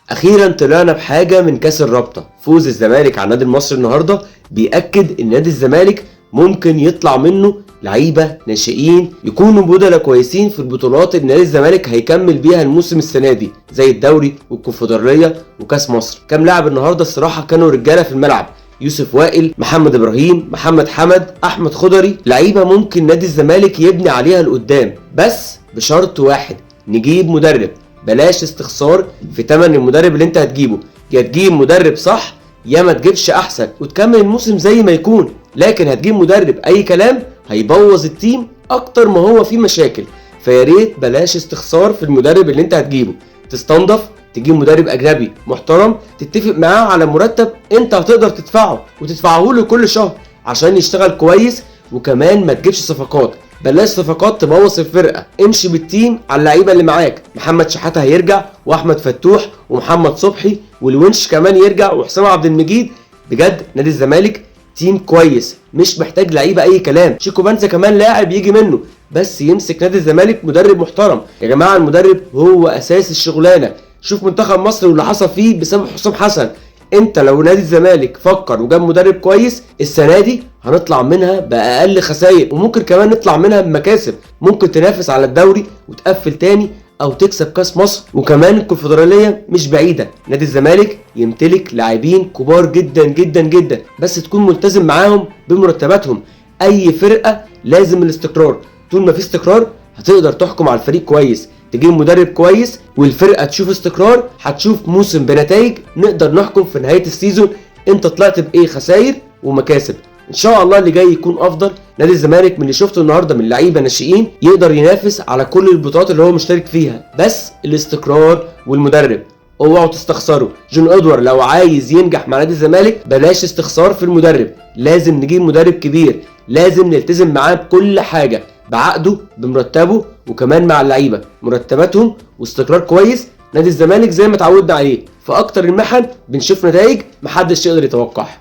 اخيرا طلعنا بحاجه من كاس الرابطه. فوز الزمالك على النادي المصري النهارده بيأكد ان نادي الزمالك ممكن يطلع منه لعيبه ناشئين يكونوا بدلاء كويسين في البطولات اللي نادي الزمالك هيكمل بيها الموسم السنه دي، زي الدوري والكونفدراليه وكاس مصر. كام لاعب النهارده الصراحه كانوا رجاله في الملعب: يوسف وائل، محمد ابراهيم، محمد حمد، احمد خضري. لعيبه ممكن نادي الزمالك يبني عليها لقدام، بس بشرط واحد: نجيب مدرب. بلاش استخسار في تمن المدرب اللي انت هتجيبه، يا تجيب مدرب صح يا ما تجيبش احسن وتكمل الموسم زي ما يكون. لكن هتجيب مدرب اي كلام هيبوظ التيم اكتر ما هو فيه مشاكل. فيا ريت بلاش استخسار في المدرب اللي انت هتجيبه، تستنضف تجيب مدرب اجنبي محترم، تتفق معاه على مرتب انت هتقدر تدفعه وتدفعه له كل شهر عشان يشتغل كويس. وكمان ما تجيبش صفقات، بلاش صفقات تبوظ الفرقه. امشي بالتيم على اللعيبه اللي معاك. محمد شحاته هيرجع، واحمد فتوح، ومحمد صبحي، والونش كمان يرجع، وحسام عبد المجيد. بجد نادي الزمالك تيم كويس، مش محتاج لعيبه اي كلام. شيكو بنزا كمان لاعب يجي منه، بس يمسك نادي الزمالك مدرب محترم. يا جماعه المدرب هو اساس الشغلانه. شوف منتخب مصر واللي حصل فيه بسبب حسام حسن. انت لو نادي الزمالك فكر وجاب مدرب كويس السنه دي هنطلع منها باقل خسائر، وممكن كمان نطلع منها بمكاسب. ممكن تنافس على الدوري وتقفل تاني او تكسب كاس مصر، وكمان الكونفدراليه مش بعيده. نادي الزمالك يمتلك لاعبين كبار جدا جدا جدا، بس تكون ملتزم معاهم بمرتباتهم. اي فرقه لازم الاستقرار، طول ما في استقرار هتقدر تحكم على الفريق كويس. تجيب مدرب كويس والفرقه تشوف استقرار، هتشوف موسم بنتائج نقدر نحكم في نهايه السيزون انت طلعت بايه خسائر ومكاسب. ان شاء الله اللي جاي يكون افضل. نادي الزمالك من اللي شفته النهارده من لعيبه ناشئين يقدر ينافس على كل البطولات اللي هو مشترك فيها، بس الاستقرار والمدرب. اوعوا تستخسروا. جون ادوار لو عايز ينجح مع نادي الزمالك بلاش استخسار في المدرب. لازم نجيب مدرب كبير، لازم نلتزم معاه بكل حاجه، بعقده بمرتبه، وكمان مع اللعيبه مرتباتهم واستقرار كويس. نادي الزمالك زي ما اتعودنا عليه في اكتر المحن بنشوف نتائج محدش يقدر يتوقعها.